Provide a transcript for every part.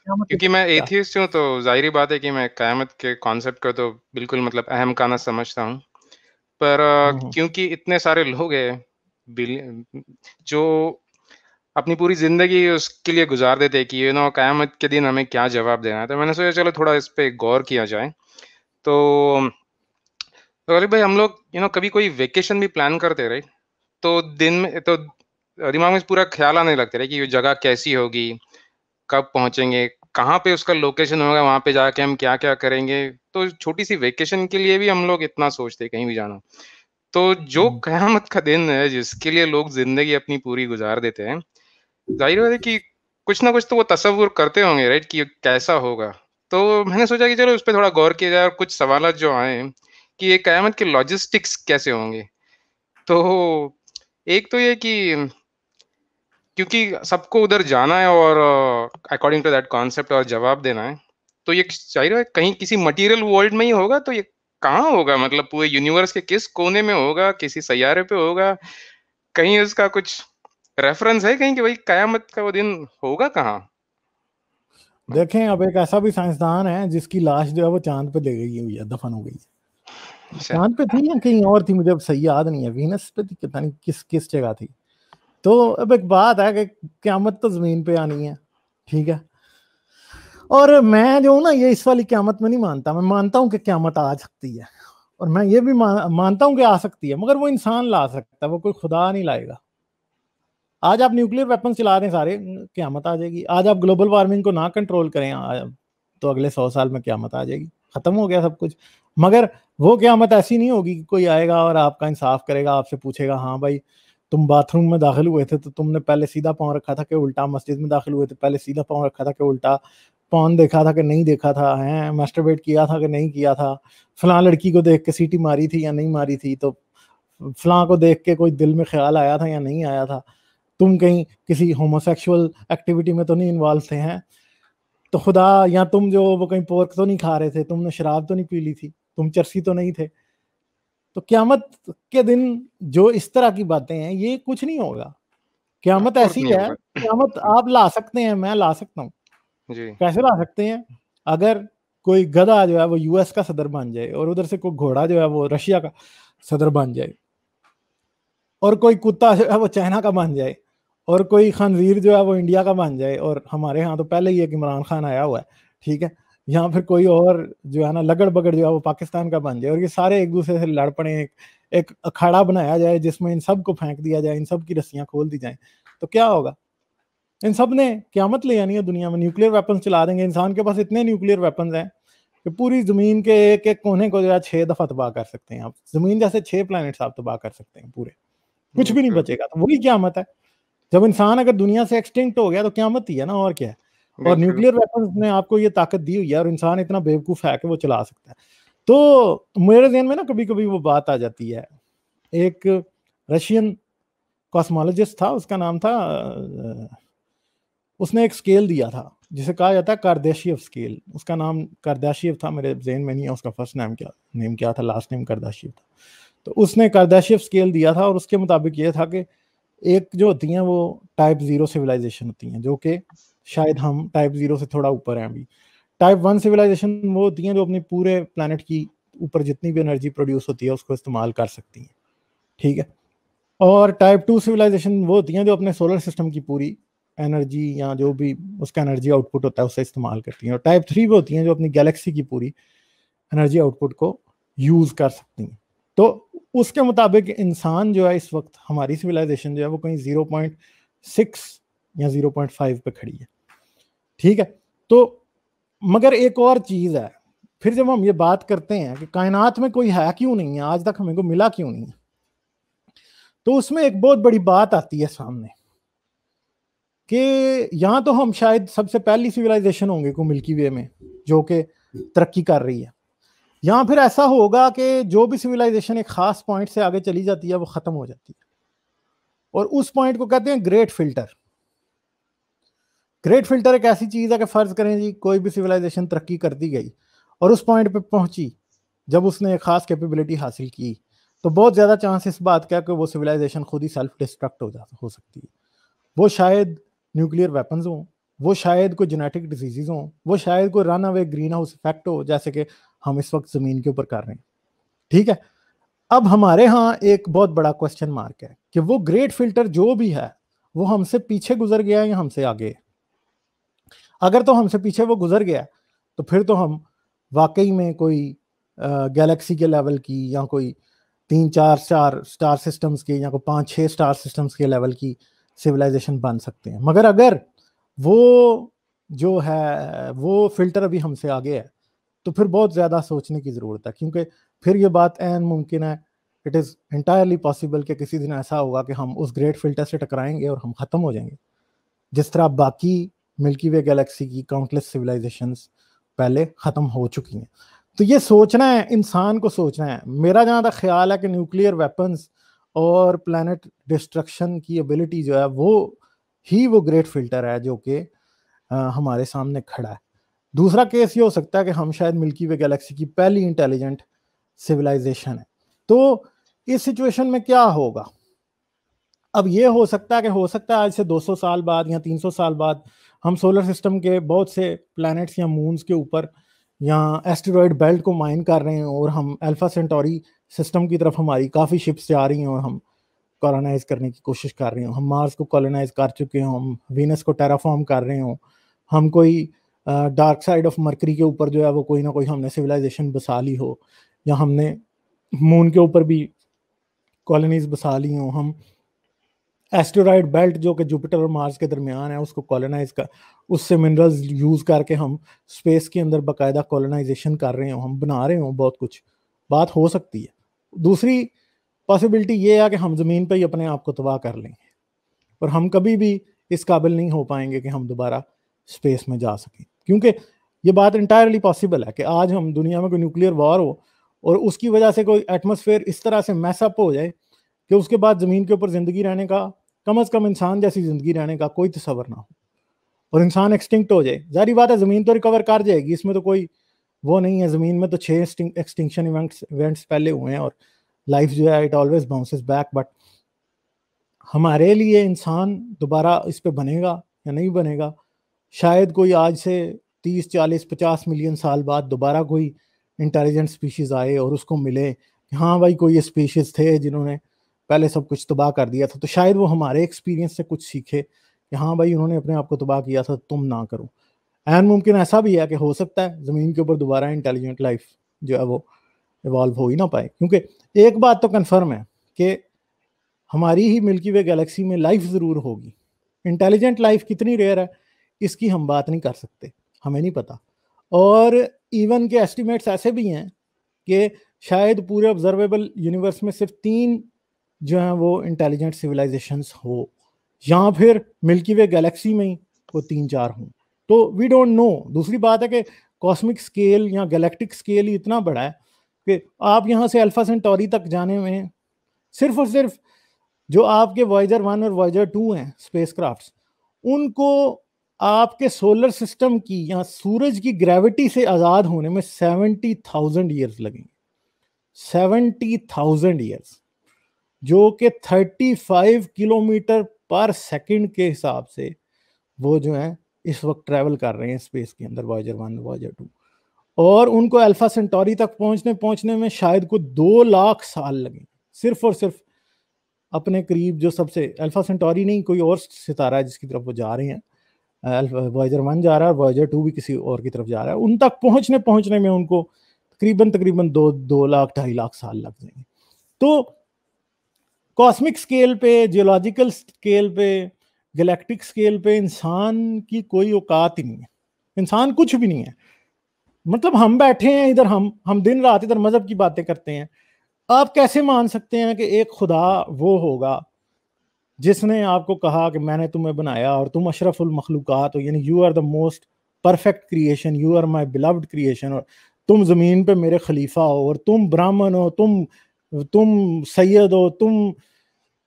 قیامت کیونکہ میں ایتھیسٹ ہوں تو ظاہری بات ہے کہ میں قیامت کے کانسیپٹ کو تو بالکل مطلب اہم کانا سمجھتا ہوں، پر کیونکہ اتنے سارے لوگ ہیں جو اپنی پوری زندگی اس کے لیے گزار دیتے کہ قیامت کے دن ہمیں کیا جواب دینا ہے، تو میں نے سوچا چلو تھوڑا اس پہ غور کیا جائے. تو غالب بھائی، ہم لوگ کبھی کوئی ویکیشن بھی پلان کرتے رہے تو دن میں تو دماغ میں پورا خیال آنے لگتا رہے کہ یہ جگہ کیسی ہوگی، کب پہنچیں گے، کہاں پہ اس کا لوکیشن ہوگا، وہاں پہ جا کے ہم کیا کیا کریں گے. تو چھوٹی سی ویکیشن کے لیے بھی ہم لوگ اتنا سوچتے کہیں بھی جانا. تو جو قیامت کا دن ہے جس کے لیے لوگ زندگی اپنی پوری گزار دیتے ہیں، ظاہر ہے کہ کچھ نہ کچھ تو وہ تصور کرتے ہوں گے رائٹ کہ کیسا ہوگا. تو میں نے سوچا کہ چلو اس پہ تھوڑا غور کیا جائے اور کچھ سوالات جو آئے کہ یہ قیامت کے لاجسٹکس کیسے ہوں گے. تو ایک تو یہ کہ کیونکہ سب کو ادھر جانا ہے اور اکارڈنگ ٹو دیٹ کانسیپٹ اور جواب دینا ہے، تو یہ ظاہر ہے کہیں کسی مٹیریل ورلڈ میں ہی ہوگا. تو یہ کہاں ہوگا، مطلب پورے یونیورس کے کس کونے میں ہوگا، کسی سیارے پہ ہوگا، کہیں اس کا کچھ ریفرنس ہے کہیں کہ بھائی قیامت کا وہ دن ہوگا کہاں؟ دیکھیں، اب ایک ایسا بھی سائنسدان ہے جس کی لاش جو ہے وہ چاند پہ لے گئی ہوئی ہے، دفن ہو گئی ہے. چاند پہ تھی یا کہیں اور تھی، مجھے اب صحیح یاد نہیں ہے، وینس پہ تھی، پتہ نہیں کس جگہ تھی. تو اب ایک بات ہے کہ قیامت تو زمین پہ آنی ہے، ٹھیک ہے. اور میں جو ہوں نا، یہ اس والی قیامت میں نہیں مانتا. میں مانتا ہوں کہ قیامت آ سکتی ہے، اور میں یہ بھی مانتا ہوں کہ آ سکتی ہے، مگر وہ انسان لا سکتا ہے، وہ کوئی خدا نہیں لائے گا. آج آپ نیوکلیر ویپن چلا دیں سارے، قیامت آ جائے گی. آج آپ گلوبل وارمنگ کو نہ کنٹرول کریں تو اگلے 100 سال میں قیامت آ جائے گی، ختم ہو گیا سب کچھ. مگر وہ قیامت ایسی نہیں ہوگی کہ کوئی آئے گا اور آپ کا انصاف کرے گا، آپ سے پوچھے گا ہاں بھائی تم باتھ روم میں داخل ہوئے تھے تو تم نے پہلے سیدھا پاؤں رکھا تھا کہ الٹا، مسجد میں داخل ہوئے تھے پہلے سیدھا پاؤں رکھا تھا کہ الٹا، پون دیکھا تھا کہ نہیں دیکھا تھا، میسٹربیٹ کیا تھا کہ نہیں کیا تھا، فلاں لڑکی کو دیکھ کے سیٹی ماری تھی یا نہیں ماری تھی، تو فلاں کو دیکھ کے کوئی دل میں خیال آیا تھا یا نہیں آیا تھا، تم کہیں کسی ہوموسیکشول ایکٹیویٹی میں تو نہیں انوالو تھے ہیں تو خدا، یا تم جو وہ کہیں پورک تو نہیں کھا رہے تھے، تم نے شراب تو نہیں پی لی تھی، تم چرسی تو نہیں تھے. تو قیامت کے دن جو اس طرح کی باتیں ہیں یہ کچھ نہیں ہوگا. قیامت ایسی ہے، قیامت آپ لا سکتے ہیں، میں لا سکتا ہوں. جی کیسے لا سکتے ہیں؟ اگر کوئی گدھا جو ہے وہ یو ایس کا صدر بن جائے، اور ادھر سے کوئی گھوڑا جو ہے وہ رشیا کا صدر بن جائے، اور کوئی کتا جو ہے وہ چائنا کا بن جائے، اور کوئی خنزیر جو ہے وہ انڈیا کا بن جائے، اور ہمارے ہاں تو پہلے ہی ایک عمران خان آیا ہوا ہے، ٹھیک ہے، یہاں پھر کوئی اور جو ہے نا لگڑ بگڑ جو ہے وہ پاکستان کا بن جائے، اور یہ سارے ایک دوسرے سے لڑ پڑیں، ایک اکھاڑا بنایا جائے جس میں ان سب کو پھینک دیا جائے، ان سب کی رسیاں کھول دی جائیں، تو کیا ہوگا؟ ان سب نے قیامت لے آنی ہے دنیا میں. نیوکلیر ویپنز چلا دیں گے. انسان کے پاس اتنے نیوکلیر ویپنز ہیں کہ پوری زمین کے ایک ایک کونے کو جو ہے 6 دفعہ تباہ کر سکتے ہیں. آپ زمین جیسے 6 پلانٹس آپ تباہ کر سکتے ہیں پورے، کچھ بھی نہیں بچے گا. تو وہی قیامت ہے. جب انسان اگر دنیا سے ایکسٹنکٹ ہو گیا تو قیامت ہی ہے نا، اور کیا ہے. اور نیوکلیر ویپنز نے آپ کو یہ طاقت دی ہوئی ہے، اور انسان اتنا بیوقوف ہے کہ وہ چلا سکتا ہے. تو میرے ذہن میں نا کبھی کبھی وہ بات آ جاتی ہے. ایک رشین کاسمولوجسٹ تھا، اس کا نام تھا، اس نے ایک اسکیل دیا تھا جسے کہا جاتا ہے کاردیشیو اسکیل. اس کا نام کاردیشیو تھا، میرے ذہن میں نہیں ہے اس کا فرسٹ نیم کیا تھا، لاسٹ نیم کاردیشیو تھا. تو اس نے کاردیشیو اسکیل دیا تھا، اور اس کے مطابق یہ تھا کہ ایک جو ہوتی ہیں وہ ٹائپ 0 سویلائزیشن ہوتی ہیں، جو کہ شاید ہم ٹائپ 0 سے تھوڑا اوپر ہیں ابھی. ٹائپ 1 سویلائزیشن وہ ہوتی ہیں جو اپنی پورے پلانٹ کی اوپر جتنی بھی انرجی پروڈیوس ہوتی ہے اس کو استعمال کر سکتی ہیں، ٹھیک ہے. اور ٹائپ 2 سویلائزیشن وہ ہوتی ہیں جو اپنے سولر سسٹم کی پوری انرجی یا جو بھی اس کا انرجی آؤٹ پٹ ہوتا ہے اسے استعمال کرتی ہیں. اور ٹائپ 3 وہ ہوتی ہیں جو اپنی گیلیکسی کی پوری انرجی آؤٹ پٹ کو یوز کر سکتی ہیں. تو اس کے مطابق انسان جو ہے اس وقت، ہماری سویلائزیشن جو ہے وہ کہیں 0.6 یا 0.5 پہ کھڑی ہے، ٹھیک ہے. تو مگر ایک اور چیز ہے، پھر جب ہم یہ بات کرتے ہیں کہ کائنات میں کوئی ہے کیوں نہیں ہے، آج تک ہمیں کو ملا کیوں نہیں ہے، تو اس میں ایک بہت بڑی بات آتی ہے سامنے کہ یہاں تو ہم شاید سب سے پہلی سویلائزیشن ہوں گے کو ملکی وے میں جو کہ ترقی کر رہی ہے. یہاں پھر ایسا ہوگا کہ جو بھی سویلائزیشن ایک خاص پوائنٹ سے آگے چلی جاتی ہے وہ ختم ہو جاتی ہے، اور اس پوائنٹ کو کہتے ہیں گریٹ فلٹر. گریٹ فلٹر ایک ایسی چیز ہے کہ فرض کریں جی کوئی بھی سویلائزیشن ترقی کرتی گئی اور اس پوائنٹ پہ پہنچی جب اس نے ایک خاص کیپیبلٹی حاصل کی، تو بہت زیادہ چانس اس بات کا کہ وہ سویلائزیشن خود ہی سیلف ڈسٹرکٹ ہو سکتی ہے. وہ شاید نیوکلیر ویپنز ہوں، وہ شاید کوئی جینیٹک ڈیزیزز ہوں, وہ شاید کوئی رن اوے گرین ہاؤس افیکٹ ہو جیسے کہ ہم اس وقت زمین کے اوپر کر رہے ہیں. ٹھیک ہے, اب ہمارے ہاں ایک بہت بڑا کوسچن مارک ہے کہ وہ گریٹ فلٹر جو بھی ہے وہ ہم سے پیچھے گزر گیا یا ہم سے آگے. اگر تو ہم سے پیچھے وہ گزر گیا تو پھر تو ہم واقعی میں کوئی گیلیکسی کے لیول کی یا کوئی 3-4 اسٹار سسٹمز کے یا کوئی 5-6 اسٹار سسٹمز کے لیول کی سویلائزیشن بن سکتے ہیں. مگر اگر وہ جو ہے وہ فلٹر ابھی ہم سے آگے ہے تو پھر بہت زیادہ سوچنے کی ضرورت ہے, کیونکہ پھر یہ بات عین ممکن ہے, اٹ از انٹائرلی پاسبل کہ کسی دن ایسا ہوگا کہ ہم اس گریٹ فلٹر سے ٹکرائیں گے اور ہم ختم ہو جائیں گے, جس طرح باقی ملکی وے گیلیکسی کی کاؤنٹلیس سویلائزیشنز پہلے ختم ہو چکی ہیں. تو یہ سوچنا ہے, انسان کو سوچنا ہے. میرا جہاں تک خیال ہے کہ نیوکلیئر ویپنز اور پلانٹ ڈسٹرکشن کی ایبلٹی جو ہے وہ گریٹ فلٹر ہے جو کہ ہمارے سامنے کھڑا ہے. دوسرا کیس یہ ہو سکتا ہے کہ ہم شاید ملکی وے گیلیکسی کی پہلی انٹیلیجنٹ سویلائزیشن ہے. تو اس سچویشن میں کیا ہوگا؟ اب یہ ہو سکتا ہے آج سے 200 سال بعد یا 300 سال بعد ہم سولر سسٹم کے بہت سے پلانٹس یا مونز کے اوپر یا ایسٹیرائڈ بیلٹ کو مائن کر رہے ہیں اور ہم الفا سینٹوری سسٹم کی طرف ہماری کافی شپس جا رہی ہیں اور ہم کالونائز کرنے کی کوشش کر رہے ہوں, ہم مارس کو کالونائز کر چکے ہوں, ہم وینس کو ٹیرافارم کر رہے ہوں, ہم کوئی ڈارک سائڈ آف مرکری کے اوپر جو ہے وہ کوئی نہ کوئی ہم نے سویلائزیشن بسا لی ہو, یا ہم نے مون کے اوپر بھی کالونیز بسا لی ہوں, ہم ایسٹیرائڈ بیلٹ جو کہ جوپیٹر اور مارس کے درمیان ہے اس کو کالونائز کر, اس سے منرلز یوز کر کے ہم اسپیس کے اندر باقاعدہ کالونائزیشن کر رہے ہوں, ہم بنا رہے ہوں, بہت کچھ بات ہو سکتی ہے. دوسری پاسبلٹی یہ ہے کہ ہم زمین پہ ہی اپنے آپ کو تباہ کر لیں گے اور ہم کبھی بھی اس قابل نہیں ہو پائیں گے کہ ہم دوبارہ اسپیس میں جا سکیں, کیونکہ یہ بات انٹائرلی پاسبل ہے کہ آج ہم دنیا میں کوئی نیوکلیئر وار ہو اور اس کی وجہ سے کوئی ایٹماسفیئر اس طرح سے میس اپ ہو جائے کہ اس کے بعد زمین کے اوپر زندگی رہنے کا, کم از کم انسان جیسی زندگی رہنے کا کوئی تصور نہ ہو اور انسان ایکسٹنکٹ ہو جائے. ظاہری بات ہے زمین تو ریکور کر جائے گی, اس میں تو کوئی وہ نہیں ہے. زمین میں تو 6 ایکسٹنکشن ایونٹس پہلے ہوئے ہیں اور لائف جو ہے it always bounces back. But ہمارے لیے انسان دوبارہ اس پہ بنے گا یا نہیں بنے گا, شاید کوئی آج سے 30-40-50 ملین سال بعد دوبارہ کوئی انٹیلیجنٹ اسپیشیز آئے اور اس کو ملے کہ ہاں بھائی کوئی اسپیشیز تھے جنہوں نے پہلے سب کچھ تباہ کر دیا تھا, تو شاید وہ ہمارے ایکسپیرینس سے کچھ سیکھے کہ ہاں بھائی انہوں نے اپنے آپ کو تباہ کیا تھا, تم نہ کرو. این ممکن ایسا بھی ہے کہ ہو سکتا ہے زمین کے اوپر دوبارہ انٹیلیجنٹ لائف جو ہے وہ ایوالو ہو ہی نہ پائے, کیونکہ ایک بات تو کنفرم ہے کہ ہماری ہی ملکی وے گیلیکسی میں لائف ضرور ہوگی. انٹیلیجنٹ لائف کتنی ریئر ہے اس کی ہم بات نہیں کر سکتے, ہمیں نہیں پتا. اور ایون کے ایسٹیمیٹس ایسے بھی ہیں کہ شاید پورے آبزرویبل یونیورس میں صرف 3 جو ہیں وہ انٹیلیجنٹ سویلائزیشنز ہو, یا پھر ملکی وے گیلیکسی میں ہی وہ 3-4 ہوں. تو وی ڈونٹ نو. دوسری بات ہے کہ کاسمک اسکیل یا گیلیکٹک اسکیل ہی اتنا بڑا ہے کہ آپ یہاں سے الفا سینٹوری تک جانے میں صرف اور صرف جو آپ کے وائجر 1 اور وائجر 2 ہیں اسپیس کرافٹس, ان کو آپ کے سولر سسٹم کی یا سورج کی گریوٹی سے آزاد ہونے میں 70,000 ایئرز لگیں گے. 70,000 ایئرز, جو کہ 35 کلومیٹر پر سیکنڈ کے حساب سے وہ جو ہیں اس وقت ٹریول کر رہے ہیں اسپیس کے اندر, وائجر 1 وائجر 2, اور ان کو الفا سینٹوری تک پہنچنے میں شاید کوئی 2 لاکھ سال لگیں, صرف اور صرف اپنے قریب جو سب سے الفا سینٹوری نہیں کوئی اور ستارہ ہے جس کی طرف وہ جا رہے ہیں, وائجر 1 جا رہا ہے اور وائجر 2 بھی کسی اور کی طرف جا رہا ہے, ان تک پہنچنے میں ان کو تقریباً 2 لاکھ 2.5 لاکھ سال لگ جائیں گے. تو کاسمک سکیل پہ, جیولوجیکل سکیل پہ, گلیکٹک سکیل پہ انسان کی کوئی اوقات ہی نہیں ہے, انسان کچھ بھی نہیں ہے. مطلب ہم بیٹھے ہیں ادھر, ہم دن رات ادھر مذہب کی باتیں کرتے ہیں. آپ کیسے مان سکتے ہیں کہ ایک خدا وہ ہوگا جس نے آپ کو کہا کہ میں نے تمہیں بنایا اور تم اشرف المخلوقات ہو, یعنی you are the most perfect creation, you are my beloved creation, اور تم زمین پہ میرے خلیفہ ہو, اور تم برہمن ہو, تم سید ہو,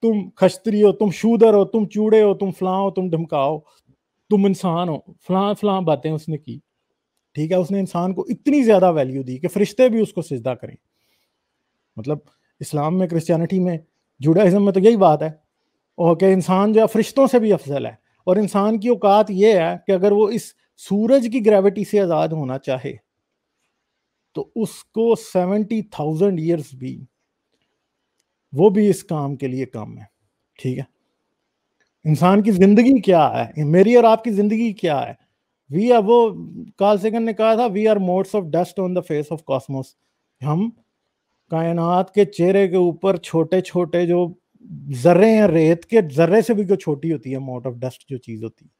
تم کھشتری ہو, تم شودر ہو, تم چوڑے ہو, تم فلاں ہو, تم ڈھمکاؤ, تم انسان ہو, فلاں باتیں اس نے کی. ٹھیک ہے, اس نے انسان کو اتنی زیادہ ویلیو دی کہ فرشتے بھی اس کو سجدہ کریں. مطلب اسلام میں, کرسچینٹی میں, جوڈائزم میں تو یہی بات ہے, اور کہ انسان جو ہے فرشتوں سے بھی افضل ہے. اور انسان کی اوقات یہ ہے کہ اگر وہ اس سورج کی گریوٹی سے آزاد ہونا چاہے تو اس کو 70,000 ایئرز بھی وہ بھی اس کام کے لیے کم ہے. ٹھیک ہے, انسان کی زندگی کیا ہے, میری اور آپ کی زندگی کیا ہے؟ وی آر, وہ کارل سیگن نے کہا تھا, we are motes of dust on the face of cosmos. ہم کائنات کے چہرے کے اوپر چھوٹے چھوٹے جو ذرے ہیں, ریت کے ذرے سے بھی جو چھوٹی ہوتی ہے موٹ آف ڈسٹ جو چیز ہوتی ہے.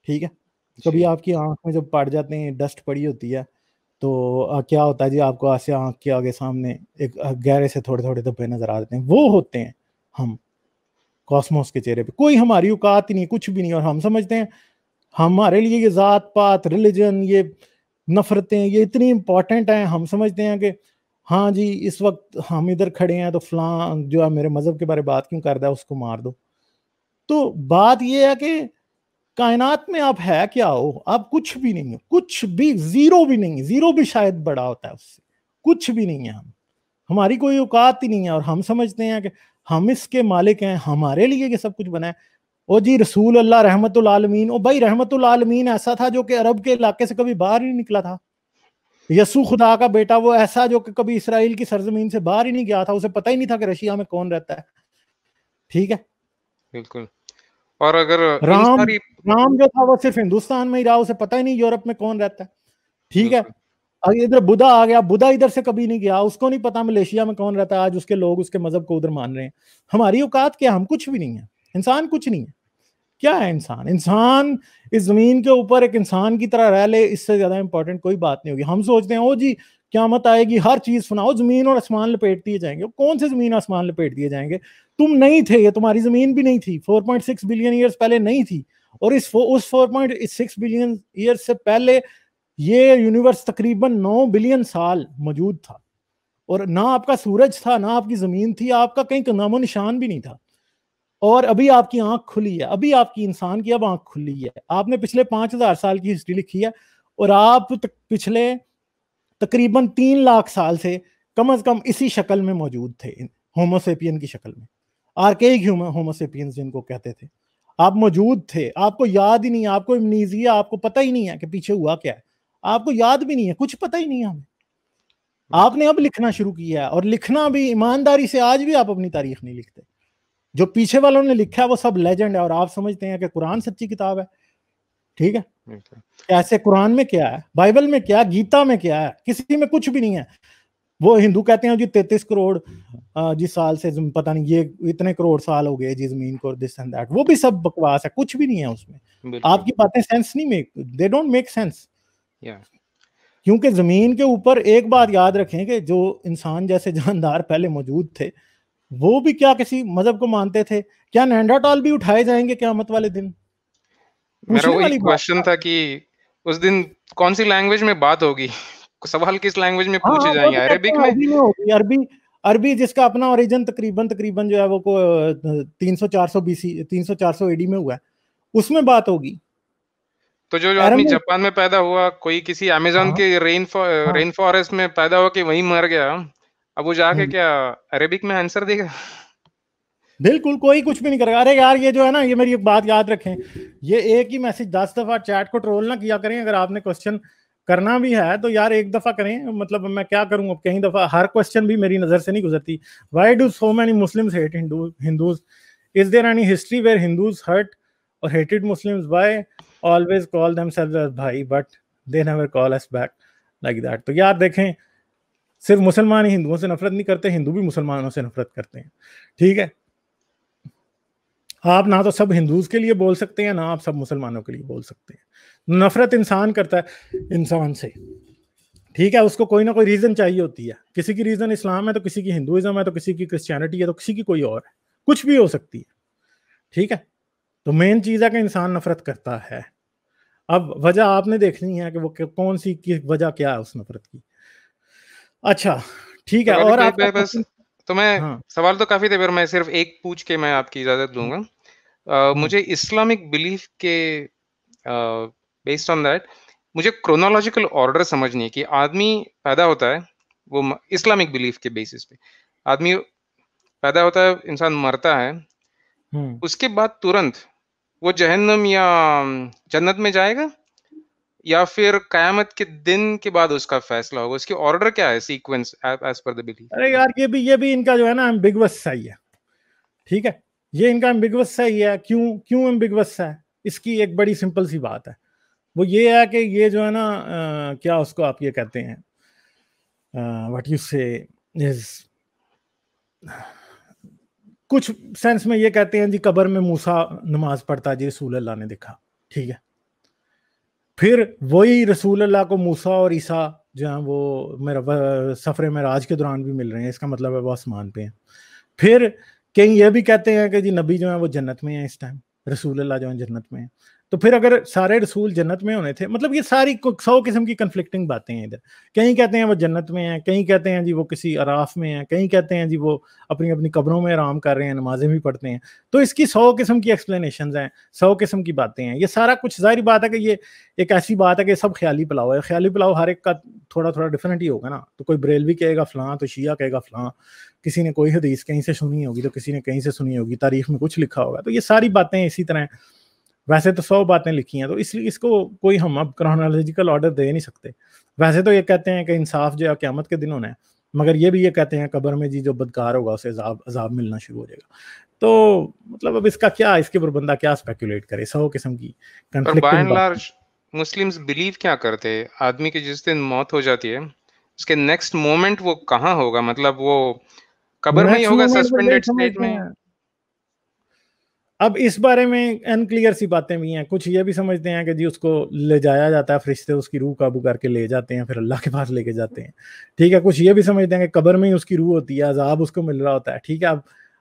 ٹھیک ہے, کبھی آپ کی آنکھ میں جب پڑ جاتے ہیں ڈسٹ پڑی ہوتی ہے تو کیا ہوتا ہے جی, آپ کو ایسے آنکھ کے آگے سامنے ایک گہرے سے تھوڑے تھوڑے دبے نظر آتے ہیں, وہ ہوتے ہیں ہم کاسموس کے چہرے پہ. کوئی ہماری اوقات ہی نہیں, کچھ بھی نہیں, اور ہم سمجھتے ہیں ہمارے لیے یہ ذات پات, ریلیجن, یہ نفرتیں یہ اتنی امپورٹنٹ ہیں. ہم سمجھتے ہیں کہ ہاں جی اس وقت ہم ادھر کھڑے ہیں تو فلاں جو ہے میرے مذہب کے بارے بات کیوں کرتا ہے, اس کو مار دو. تو بات یہ ہے کہ کائنات میں آپ ہے کیا ہو, آپ کچھ بھی نہیں ہو, کچھ بھی, زیرو بھی نہیں. زیرو بھی شاید بڑا ہوتا ہے اس سے, کچھ بھی نہیں ہے. ہماری کوئی اوقات ہی نہیں ہے, اور ہم سمجھتے ہیں کہ ہم اس کے مالک ہیں, ہمارے لیے یہ سب کچھ بنا ہے. او جی رسول اللہ رحمت العالمین, او بھائی رحمت العالمین ایسا تھا جو کہ عرب کے علاقے سے کبھی باہر ہی نہیں نکلا تھا. یسوع خدا کا بیٹا وہ ایسا جو کہ کبھی اسرائیل کی سرزمین سے باہر ہی نہیں گیا تھا, اسے پتہ ہی نہیں تھا کہ رشیا میں کون رہتا ہے. ٹھیک ہے, بالکل. اور اگر رام جو تھا وہ صرف ہندوستان میں ہی رہا, اسے پتہ ہی نہیں یورپ میں کون رہتا ہے. ٹھیک ہے, ادھر بدھا آ گیا, بدھا ادھر سے کبھی نہیں گیا, اس کو نہیں پتا ملیشیا میں کون رہتا ہے. آج اس کے لوگ اس کے مذہب کو ادھر مان رہے ہیں. ہماری اوقات کیا, ہم کچھ بھی نہیں ہیں. انسان کچھ نہیں ہے. کیا ہے انسان؟ انسان اس زمین کے اوپر ایک انسان کی طرح رہ لے, اس سے زیادہ امپورٹنٹ کوئی بات نہیں ہوگی. ہم سوچتے ہیں او جی قیامت آئے گی, ہر چیز سناؤ, زمین اور آسمان لپیٹ دیے جائیں گے. کون سے زمین آسمان لپیٹ دیے جائیں گے؟ تم نہیں تھے, یہ تمہاری زمین بھی نہیں تھی, 4.6 بلین ایئرز پہلے نہیں تھی, اور اس 4.6 بلین ایئرز سے پہلے یہ یونیورس تقریباً 9 بلین سال موجود تھا, اور نہ آپ کا سورج تھا, نہ آپ کی زمین تھی, آپ کا کہیں نام و نشان بھی نہیں تھا. اور ابھی آپ کی آنکھ کھلی ہے, ابھی آپ کی انسان کی اب آنکھ کھلی ہے. آپ نے پچھلے 5,000 سال کی ہسٹری لکھی ہے, اور آپ پچھلے تقریباً 3 لاکھ سال سے کم از کم اسی شکل میں موجود تھے, ہوموسیپین کی شکل میں, آرکیک ہوموسیپین جن کو کہتے تھے. آپ موجود تھے, آپ کو یاد ہی نہیں, آپ کو امنیزیا, آپ کو پتہ ہی نہیں ہے کہ پیچھے ہوا کیا ہے, آپ کو یاد بھی نہیں ہے, کچھ پتہ ہی نہیں ہے ہمیں. آپ نے اب لکھنا شروع کیا ہے, اور لکھنا بھی ایمانداری سے. آج بھی آپ اپنی تاریخ نہیں لکھتے. جو پیچھے والوں نے لکھا ہے وہ سب لیجنڈ ہے, اور آپ سمجھتے ہیں کہ قرآن سچی کتاب ہے. ٹھیک ہے, ایسے قرآن میں کیا ہے, بائبل میں کیا, گیتا میں کیا ہے, کسی میں کچھ بھی نہیں ہے. وہ ہندو کہتے ہیں جی 33 کروڑ جس سال سے پتہ نہیں یہ اتنے کروڑ سال ہو گئے جی زمین کو, دس اینڈ دیٹ, وہ بھی سب بکواس ہے, کچھ بھی نہیں ہے اس میں. آپ کی باتیں سینس نہیں make, they don't make sense. کیونکہ زمین کے اوپر ایک بات یاد رکھیں کہ جو انسان جیسے جاندار پہلے موجود تھے, وہ بھی کیا کسی مذہب کو مانتے تھے؟ کیا نینڈرٹال بھی اٹھائے جائیں گے قیامت والے دن؟ میرا وہی کوشچن تھا کہ اس دن کون سی لینگویج میں بات ہوگی, سوال کس لینگویج میں پوچھے جائیں گے؟ عربک میں؟ عربی جس کا اپنا اوریجن تقریباً جو ہے وہ 300-400 BC 300-400 AD میں ہوا ہے, اس میں بات ہوگی. تو جو آدمی جاپان میں پیدا ہوا, کوئی کسی امیزون کے رین فارسٹ میں پیدا ہو کے وہیں مر گیا, اب وہ جا کے کیا عربک میں آنسر دے گا؟ بالکل کوئی کچھ بھی نہیں کرے گا. ارے یار یہ جو ہے نا, یہ میری ایک بات یاد رکھیں, یہ ایک ہی میسج 10 دفعہ چیٹ کو ٹرول نہ کیا کریں. اگر آپ نے کوشچن کرنا بھی ہے تو یار ایک دفعہ کریں. مطلب میں کیا کروں اب, کئی دفعہ ہر کوشچن بھی میری نظر سے نہیں گزرتی. Why do so many Muslims hate Hindus? Is there any history where Hindus hurt اور hated Muslims? Why always call themselves as bhai but they never call us back like that? تو یار دیکھیں, صرف مسلمان ہی ہندوؤں سے نفرت نہیں کرتے, ہندو بھی مسلمانوں سے نفرت کرتے ہیں. ٹھیک ہے, آپ نہ تو سب ہندوز کے لیے بول سکتے ہیں, نہ آپ سب مسلمانوں کے لیے بول سکتے ہیں. نفرت انسان کرتا ہے انسان سے. ٹھیک ہے, اس کو کوئی نہ کوئی ریزن چاہیے ہوتی ہے. کسی کی ریزن اسلام ہے تو کسی کی ہندوازم ہے تو کسی کی کرسچینٹی ہے تو کسی کی کوئی اور ہے, کچھ بھی ہو سکتی ہے. ٹھیک ہے, تو مین چیز ہے کہ انسان نفرت کرتا ہے. اب وجہ آپ نے دیکھنی ہے کہ وہ کون سی وجہ کیا ہے اس نفرت کی. اچھا ٹھیک ہے, اور آپ تو میں سوال تو کافی تھے, پر میں صرف ایک پوچھ کے میں آپ کی اجازت دوں گا. مجھے اسلامک بلیف کے بیسڈ آن دیٹ مجھے کرونالوجیکل آرڈر سمجھنی ہے کہ آدمی پیدا ہوتا ہے, وہ اسلامک بلیف کے بیسس پہ آدمی پیدا ہوتا ہے, انسان مرتا ہے, اس کے بعد ترنت وہ جہنم یا جنت میں جائے گا یا پھر قیامت کے دن کے بعد اس کا فیصلہ ہوگا؟ اس کی آرڈر کیا ہے، سیکوینس ایز پر دی بلیف؟ ارے یار یہ بھی ان کا جو ہے نا ایمبیگوس سا ہی ہے. ٹھیک ہے، یہ ان کا ایمبیگوس سا ہی ہے. کیوں ایمبیگوس سا ہے؟ اس کی ایک بڑی سمپل سی بات ہے، وہ یہ ہے کہ یہ جو ہے نا کیا اس کو آپ یہ کہتے ہیں واٹ یو سے از، کچھ سینس میں یہ کہتے ہیں جی قبر میں موسیٰ نماز پڑھتا جی رسول اللہ نے دیکھا. ٹھیک ہے، پھر وہی رسول اللہ کو موسیٰ اور عیسیٰ جو ہیں وہ سفر معراج کے دوران بھی مل رہے ہیں، اس کا مطلب ہے وہ آسمان پہ ہیں. پھر کہیں یہ بھی کہتے ہیں کہ جی نبی جو ہیں وہ جنت میں ہیں اس ٹائم، رسول اللہ جو ہیں جنت میں ہیں. تو پھر اگر سارے رسول جنت میں ہونے تھے، مطلب یہ ساری 100 قسم کی کنفلکٹنگ باتیں ہیں ادھر. کہیں کہتے ہیں وہ جنت میں ہیں، کہیں کہتے ہیں جی وہ کسی اراف میں ہیں، کہیں کہتے ہیں جی وہ اپنی قبروں میں آرام کر رہے ہیں، نمازیں بھی پڑھتے ہیں. تو اس کی 100 قسم کی ایکسپلینیشنز ہیں، 100 قسم کی باتیں ہیں. یہ سارا کچھ ظاہری بات ہے کہ یہ ایک ایسی بات ہے کہ سب خیالی پلاؤ ہے. خیالی پلاؤ ہر ایک کا تھوڑا تھوڑا ڈفرینٹ ہی ہوگا نا. تو کوئی بریلوی کہے گا فلاں، تو شیعہ کہے گا فلاں، کسی نے کوئی حدیث کہیں سے سنی ہوگی تو کسی نے کہیں سے سنی ہوگی، تاریخ میں کچھ لکھا ہوگا. تو یہ ساری باتیں اسی طرح، ویسے تو 100 باتیں لکھی ہیں، تو اس لیے اس کو کوئی ہم اب کرونالوجیکل آرڈر دے نہیں سکتے. ویسے تو یہ کہتے ہیں کہ انصاف جو ہے قیامت کے دن ہونا ہے، مگر یہ بھی یہ کہتے ہیں قبر میں جی جو بدکار ہوگا اسے عذاب ملنا شروع ہو جائے گا. تو مطلب اب اس کا کیا، اس کے اوپر بندہ کیا اسپیکولیٹ کرے؟ 100 قسم کی کنفلکٹنگ لارج مسلمز بلیو کیا کرتے؟ آدمی کی جس دن موت ہو جاتی ہے اس کے نیکسٹ مومنٹ وہ کہاں ہوگا؟ مطلب وہ قبر میں ہی ہوگا، سسپینڈڈ اسٹیٹ میں؟ اب اس بارے میں انکلیئر سی باتیں بھی ہیں. کچھ یہ بھی سمجھتے ہیں کہ جی اس کو لے جایا جاتا ہے، فرشتے اس کی روح قابو کر کے لے جاتے ہیں، پھر اللہ کے پاس لے کے جاتے ہیں. ٹھیک ہے، کچھ یہ بھی سمجھتے ہیں کہ قبر میں ہی اس کی روح ہوتی ہے، عذاب اس کو مل رہا ہوتا ہے. ٹھیک ہے،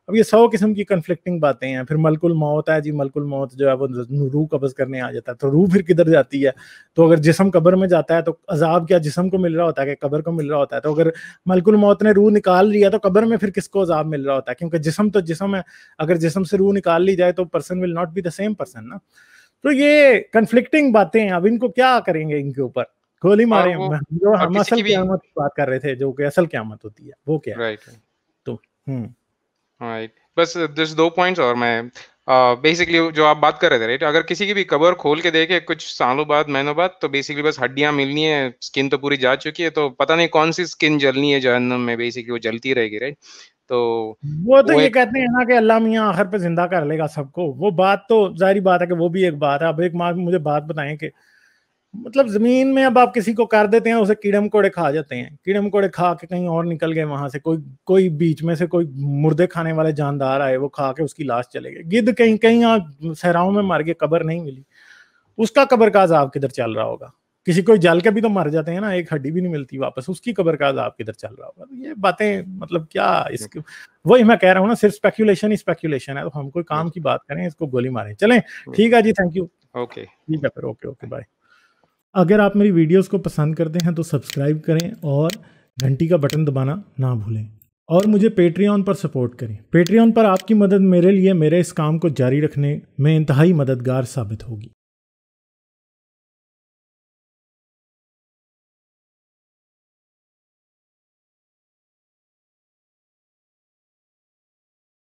اب یہ 100 قسم کی کنفلکٹنگ باتیں ہیں. پھر ملک الموت ہے جی، ملک الموت جو ہے وہ روح قبض کرنے آ جاتا ہے، تو روح پھر کدھر جاتی ہے؟ تو اگر جسم قبر میں جاتا ہے تو عذاب کیا جسم کو مل رہا ہوتا ہے کہ قبر کو مل رہا ہوتا ہے؟ تو اگر ملک الموت نے روح نکال لیا تو قبر میں پھر کس کو عذاب مل رہا ہوتا ہے؟ کیونکہ جسم تو جسم ہے، اگر جسم سے روح نکال لی جائے تو person will not be the same person نا. تو یہ کنفلکٹنگ باتیں ہیں. اب ان کو کیا کریں گے؟ ان کے اوپر گولی مارے. جو ہم اصل قیامت کی بات کر رہے تھے، جو کہ اصل قیامت ہوتی ہے، وہ کیا ہے؟ تو بس جس 2 پوائنٹس اور میں بیسکلی جو آپ بات کر رہے تھے، رائٹ، اگر کسی کی بھی قبر کھول کے دیکھے کچھ سالوں بعد، مہینوں بعد، تو بیسکلی بس ہڈیاں ملنی ہے، اسکن تو پوری جا چکی ہے، تو پتہ نہیں کون سی اسکن جلنی ہے جہنم میں، بیسکلی وہ جلتی رہے گی، رائٹ. تو وہ تو یہ کہتے ہیں نا کہ اللہ میاں آخر پہ زندہ کر لے گا سب کو. وہ بات تو ظاہری بات ہے کہ وہ بھی ایک بات ہے. اب ایک مجھے بات بتائیں کہ مطلب زمین میں اب آپ کسی کو کر دیتے ہیں، اسے کیڑے مکوڑے کھا جاتے ہیں، کیڑے مکوڑے کھا کے کہیں اور نکل گئے، وہاں سے کوئی بیچ میں سے کوئی مردے کھانے والے جاندار آئے، وہ کھا کے اس کی لاش چلے گئے. گدھ کہیں صحراؤں میں مر گئے، قبر نہیں ملی، اس کا قبر کا عذاب کدھر چل رہا ہوگا؟ کسی کوئی جل کے بھی تو مر جاتے ہیں نا، ایک ہڈی بھی نہیں ملتی واپس، اس کی قبر کا عذاب کدھر چل رہا ہوگا؟ یہ باتیں مطلب کیا، اس کی وہی میں کہہ رہا ہوں نا، صرف اسپیکولیشن ہی اسپیکولیشن ہے. تو ہم کوئی کام کی بات کریں، اس کو گولی ماریں. چلیں ٹھیک ہے جی، تھینک یو. اوکے، ٹھیک ہے پھر، اوکے بائے. اگر آپ میری ویڈیوز کو پسند کرتے ہیں تو سبسکرائب کریں اور گھنٹی کا بٹن دبانا نہ بھولیں، اور مجھے پیٹریون پر سپورٹ کریں. پیٹریون پر آپ کی مدد میرے لیے میرے اس کام کو جاری رکھنے میں انتہائی مددگار ثابت ہوگی.